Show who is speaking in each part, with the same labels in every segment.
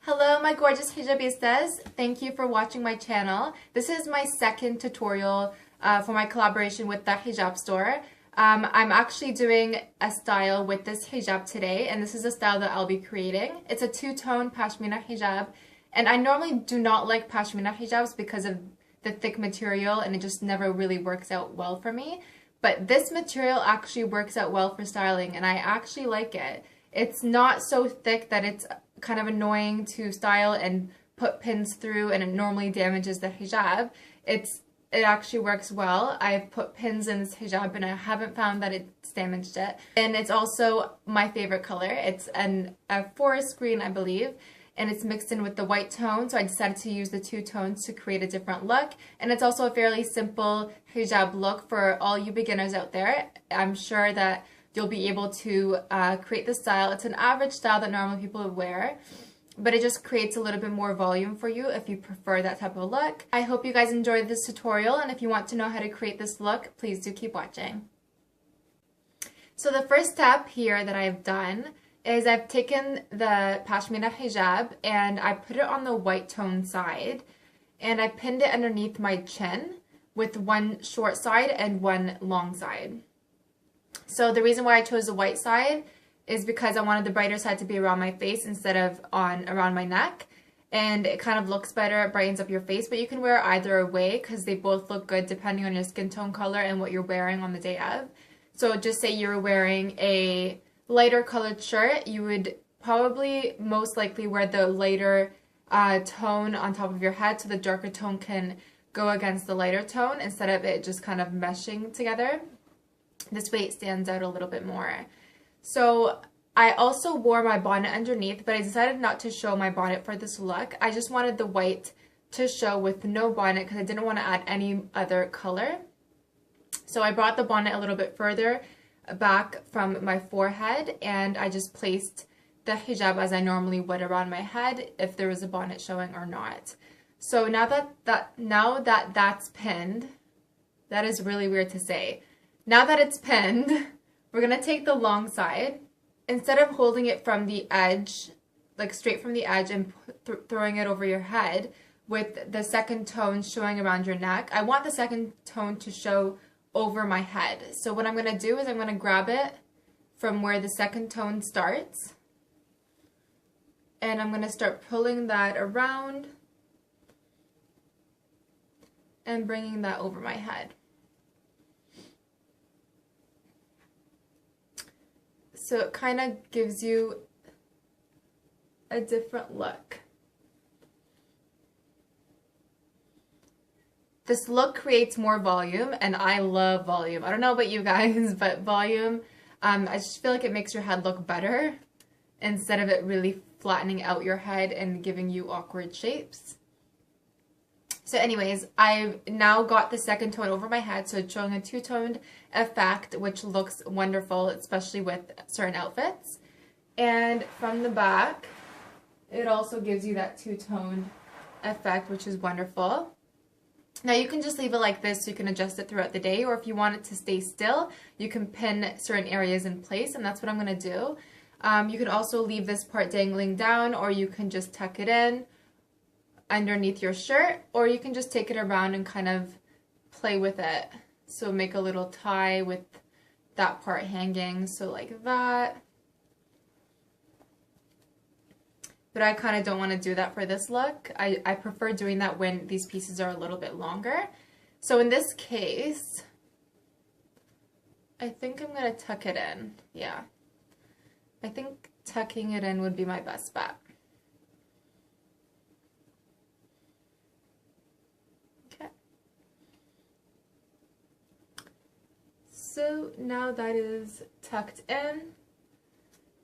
Speaker 1: Hello my gorgeous hijabistas, thank you for watching my channel. This is my second tutorial for my collaboration with the hijab store. I'm actually doing a style with this hijab today, and this is a style that I'll be creating. It's a two-tone Pashmina hijab, and I normally do not like Pashmina hijabs because of the thick material and it just never really works out well for me. But this material actually works out well for styling and I actually like it. It's not so thick that it's kind of annoying to style and put pins through and it normally damages the hijab. It actually works well. I've put pins in this hijab and I haven't found that it's damaged it. And it's also my favorite color. It's a forest green, I believe, and it's mixed in with the white tone, so I decided to use the two tones to create a different look. And it's also a fairly simple hijab look for all you beginners out there. I'm sure that you'll be able to create this style. It's an average style that normal people would wear, but it just creates a little bit more volume for you if you prefer that type of look. I hope you guys enjoyed this tutorial, and if you want to know how to create this look, please do keep watching. So the first step here that I've done is I've taken the Pashmina hijab and I put it on the white tone side and I pinned it underneath my chin with one short side and one long side. So the reason why I chose the white side is because I wanted the brighter side to be around my face instead of around my neck, and it kind of looks better, it brightens up your face, but you can wear either way because they both look good depending on your skin tone color and what you're wearing on the day of. So just say you're wearing a lighter colored shirt, you would probably most likely wear the lighter tone on top of your head so the darker tone can go against the lighter tone instead of it just kind of meshing together. This way it stands out a little bit more. So I also wore my bonnet underneath, but I decided not to show my bonnet for this look. I just wanted the white to show with no bonnet because I didn't want to add any other color. So I brought the bonnet a little bit further back from my forehead and I just placed the hijab as I normally would around my head if there was a bonnet showing or not. So now that that's pinned, that is really weird to say. Now that it's pinned, we're going to take the long side. Instead of holding it from the edge, like straight from the edge and throwing it over your head with the second tone showing around your neck, I want the second tone to show over my head. So what I'm going to do is I'm going to grab it from where the second tone starts and I'm going to start pulling that around and bringing that over my head. So it kind of gives you a different look. This look creates more volume, and I love volume. I don't know about you guys, but volume, I just feel like it makes your head look better instead of it really flattening out your head and giving you awkward shapes. So anyways, I've now got the second tone over my head, so it's showing a two-toned effect, which looks wonderful, especially with certain outfits. And from the back, it also gives you that two-toned effect, which is wonderful. Now you can just leave it like this so you can adjust it throughout the day, or if you want it to stay still, you can pin certain areas in place, and that's what I'm going to do. You can also leave this part dangling down, or you can just tuck it in underneath your shirt, or you can just take it around and kind of play with it. So make a little tie with that part hanging, so like that. But I kind of don't want to do that for this look. I prefer doing that when these pieces are a little bit longer. So in this case, I think I'm going to tuck it in. Yeah. I think tucking it in would be my best bet. So now that is tucked in,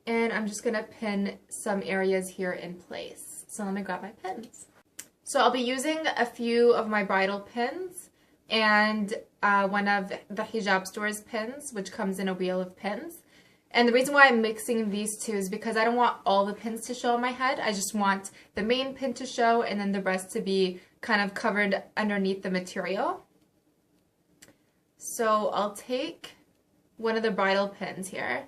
Speaker 1: and I'm just going to pin some areas here in place. So let me grab my pins. So I'll be using a few of my bridal pins and one of the hijab store's pins, which comes in a wheel of pins. And the reason why I'm mixing these two is because I don't want all the pins to show on my head. I just want the main pin to show and then the rest to be kind of covered underneath the material. So I'll take one of the bridal pins here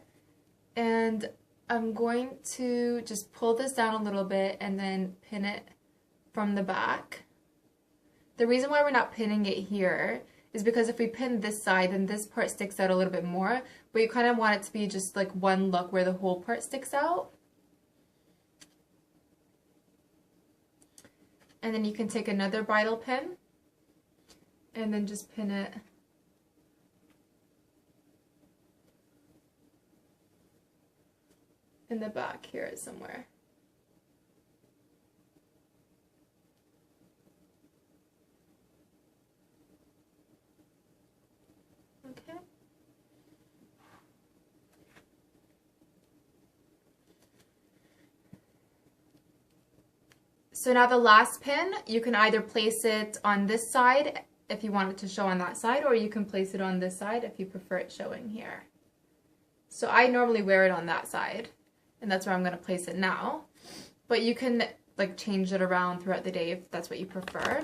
Speaker 1: and I'm going to just pull this down a little bit and then pin it from the back. The reason why we're not pinning it here is because if we pin this side, then this part sticks out a little bit more, but you kind of want it to be just like one look where the whole part sticks out. And then you can take another bridle pin and then just pin it in the back here somewhere. Okay. So now the last pin, you can either place it on this side if you want it to show on that side, or you can place it on this side if you prefer it showing here. So I normally wear it on that side, and that's where I'm going to place it now. But you can like change it around throughout the day if that's what you prefer.